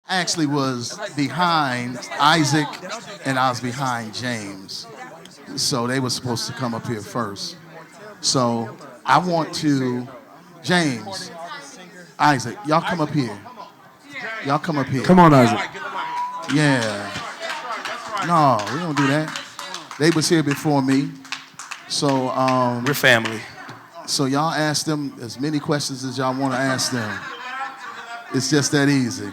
I actually was behind Isaac and I was behind James. So they were supposed to come up here first. So I want to, James, Isaac, y'all come up here. Y'all come up here. Come on, Isaac. Yeah. No, we don't do that. They was here before me. So We're family. so y'all ask them as many questions as y'all want to ask them. It's just that easy.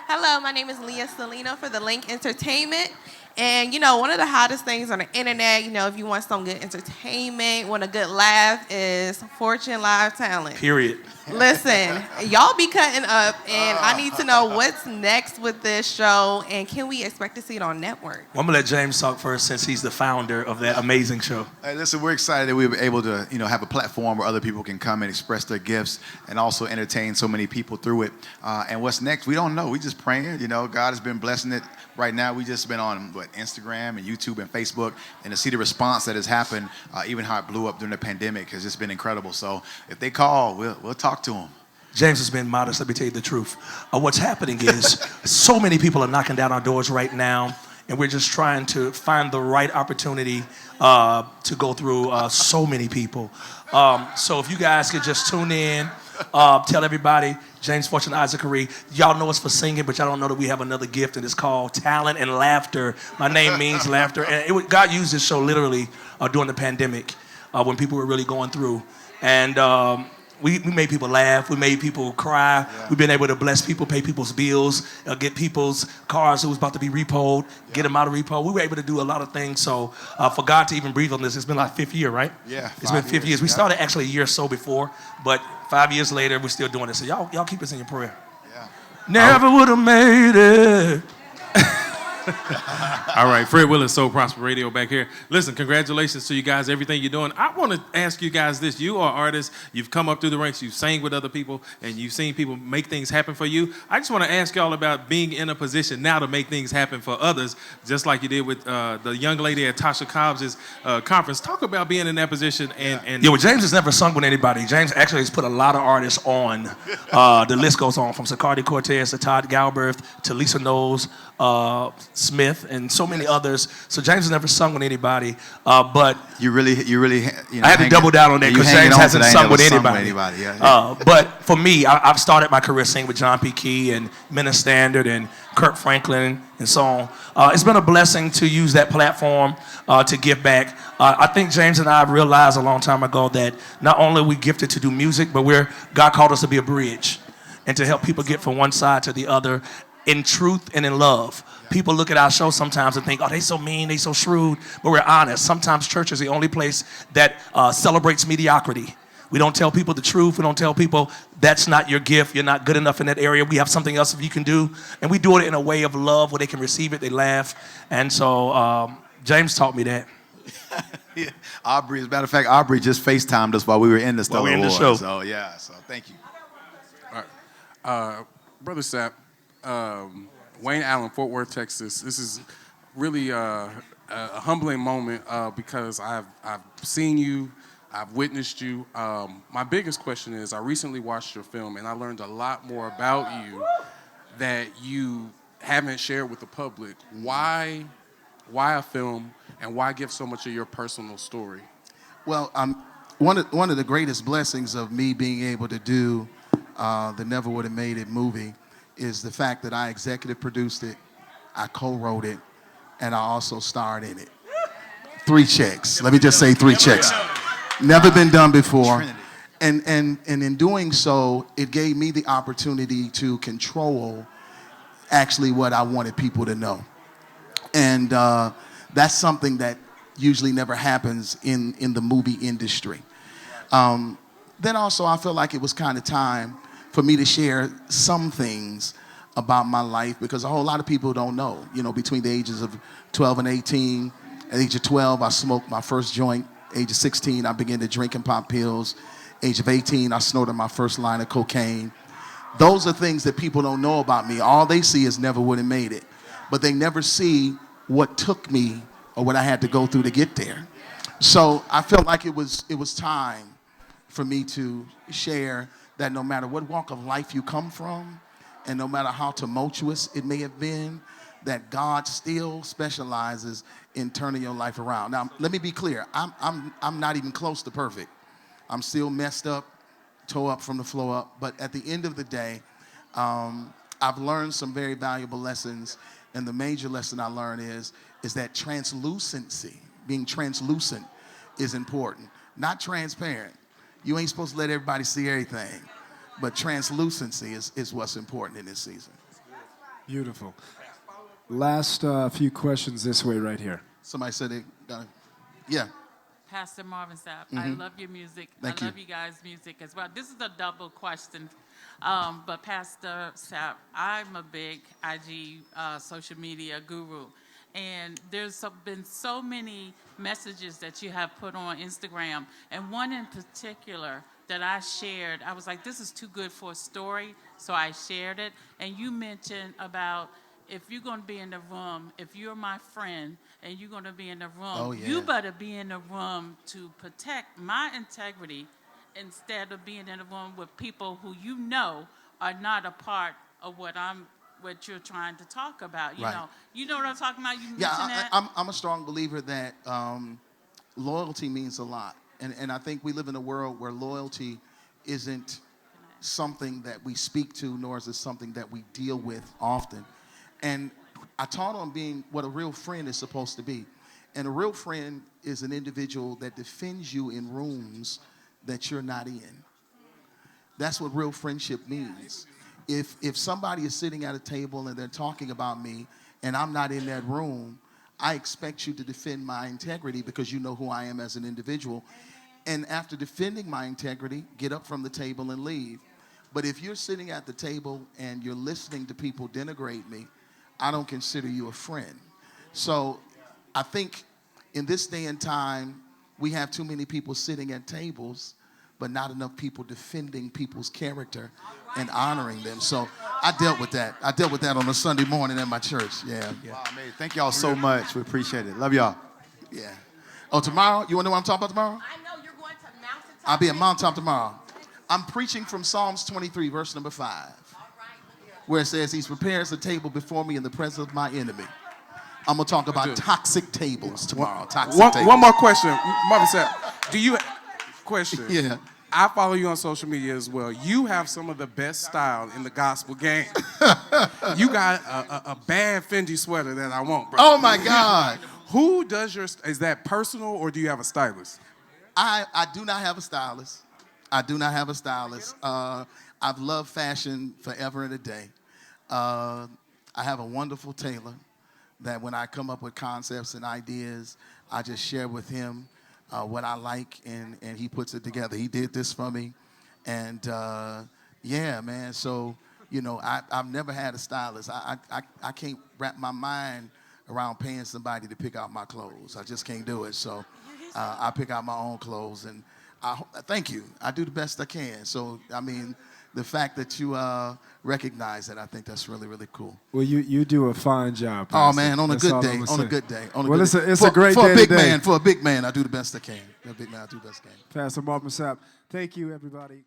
Hello, my name is Leah Salino for the Link Entertainment. And, one of the hottest things on the internet, if you want some good entertainment, want a good laugh, is Fortune Live Talent. Period. Listen, y'all be cutting up, and I need to know what's next with this show, and can we expect to see it on network? Well, I'm going to let James talk first since he's the founder of that amazing show. Hey, listen, we're excited that we were able to, have a platform where other people can come and express their gifts and also entertain so many people through it. And what's next, we don't know. We just praying. God has been blessing it. Right now, we just been on Instagram and YouTube and Facebook, and to see the response that has happened, even how it blew up during the pandemic, has just been incredible. So if they call, we'll talk to them. James has been modest. Let me tell you the truth. What's happening is so many people are knocking down our doors right now, and we're just trying to find the right opportunity to go through so many people. So if you guys could just tune in, tell everybody, James Fortune, Isaac Carree. Y'all know us for singing, but y'all don't know that we have another gift, and it's called talent and laughter. My name means laughter. And God used this show literally during the pandemic when people were really going through. And we made people laugh. We made people cry. Yeah. We've been able to bless people, pay people's bills, get people's cars who was about to be repoed, get them out of repo. We were able to do a lot of things. So for God to even breathe on this, it's been like fifth year, right? Yeah. It's been 5 years. We started actually a year or so before, but 5 years later, we're still doing it. So y'all keep us in your prayer. Yeah. Never would have made it. All right, Fred Willis, Soul Prosper Radio back here. Listen, congratulations to you guys, everything you're doing. I want to ask you guys this. You are artists. You've come up through the ranks. You've sang with other people, and you've seen people make things happen for you. I just want to ask y'all about being in a position now to make things happen for others, just like you did with the young lady at Tasha Cobbs' conference. Talk about being in that position. Yeah, well, James has never sung with anybody. James actually has put a lot of artists on. The list goes on, from Sicardi Cortez to Todd Galbraith to Lisa Knowles, Smith, and so many others. So James has never sung with anybody, but You really, I had to double down on that because James hasn't sung with anybody. Yeah. But for me, I've started my career singing with John P. Key and Minna Standard and Kirk Franklin and so on. It's been a blessing to use that platform to give back. I think James and I realized a long time ago that not only are we gifted to do music, but God called us to be a bridge and to help people get from one side to the other in truth and in love. People look at our show sometimes and think, oh, they so mean, they so shrewd, but we're honest. Sometimes church is the only place that celebrates mediocrity. We don't tell people the truth. We don't tell people that's not your gift. You're not good enough in that area. We have something else you can do. And we do it in a way of love where they can receive it, they laugh. And so James taught me that. Yeah. Aubrey, as a matter of fact, Aubrey just FaceTimed us while we were in the Stellar Awards. show. So, yeah, so thank you. All right. Brother Sapp, Wayne Allen, Fort Worth, Texas. This is really a humbling moment because I've seen you, I've witnessed you. My biggest question is, I recently watched your film and I learned a lot more about you that you haven't shared with the public. Why a film, and why give so much of your personal story? Well, one of the greatest blessings of me being able to do the Never Would Have Made It movie is the fact that I executive produced it, I co-wrote it, and I also starred in it. 3 checks. Let me just say 3 checks. Never been done before. And in doing so, it gave me the opportunity to control actually what I wanted people to know. And that's something that usually never happens in the movie industry. Then also, I feel like it was kind of time for me to share some things about my life because a whole lot of people don't know. Between the ages of 12 and 18, at the age of 12, I smoked my first joint. Age of 16, I began to drink and pop pills. Age of 18, I snorted my first line of cocaine. Those are things that people don't know about me. All they see is Never Would Have Made It. But they never see what took me or what I had to go through to get there. So I felt like it was time for me to share that no matter what walk of life you come from, and no matter how tumultuous it may have been, that God still specializes in turning your life around. Now, let me be clear. I'm not even close to perfect. I'm still messed up, toe up from the flow up. But at the end of the day, I've learned some very valuable lessons. And the major lesson I learned is that translucency, being translucent, is important. Not transparent. You ain't supposed to let everybody see everything. But translucency is what's important in this season. Beautiful. Last few questions this way right here. Somebody said they got it. Yeah. Pastor Marvin Sapp, I love your music. Thank I you. love you guys' music as well. This is a double question. But Pastor Sapp, I'm a big IG social media guru. And there's been so many messages that you have put on Instagram. And one in particular that I shared, I was like, this is too good for a story. So I shared it. And you mentioned about if you're going to be in the room, if you're my friend and you're going to be in the room, you better be in the room to protect my integrity instead of being in the room with people who you know are not a part of what you're trying to talk about. You know what I'm talking about? You mentioned that? I'm a strong believer that loyalty means a lot. And I think we live in a world where loyalty isn't something that we speak to, nor is it something that we deal with often. And I taught on being what a real friend is supposed to be. And a real friend is an individual that defends you in rooms that you're not in. That's what real friendship means. If somebody is sitting at a table and they're talking about me and I'm not in that room, I expect you to defend my integrity because you know who I am as an individual. And after defending my integrity, get up from the table and leave. But if you're sitting at the table and you're listening to people denigrate me, I don't consider you a friend. So I think in this day and time, we have too many people sitting at tables, but not enough people defending people's character and honoring them. So I dealt with that. I dealt with that on a Sunday morning at my church. Yeah. Wow, man. Thank y'all so much. We appreciate it. Love y'all. Yeah. Oh, tomorrow? You want to know what I'm talking about tomorrow? I know you're going to Mountaintop. I'll be at Mountaintop tomorrow. I'm preaching from Psalms 23, verse number 5, where it says, He prepares a table before me in the presence of my enemy. I'm going to talk about toxic tables tomorrow. One more question. Marvin Sapp, question. Yeah. I follow you on social media as well. You have some of the best style in the gospel game. You got a bad Fendi sweater that I want, bro. Oh, my God. Who does is that personal or do you have a stylist? I do not have a stylist. I do not have a stylist. I've loved fashion forever and a day. I have a wonderful tailor that when I come up with concepts and ideas, I just share with him what I like, and he puts it together. He did this for me. And, yeah, man, so, you know, I've never had a stylist. I can't wrap my mind around paying somebody to pick out my clothes. I just can't do it. So I pick out my own clothes, and thank you. I do the best I can. So, I mean, the fact that you recognize it, I think that's really, really cool. Well, you do a fine job, Pastor. Oh, man, on a That's good all day, I'm on gonna a say. good day. Well, it's a great for day a big today. man. For a big man, I do the best I can. For a big man, I do the best I can. Pastor Marvin Sapp, thank you, everybody.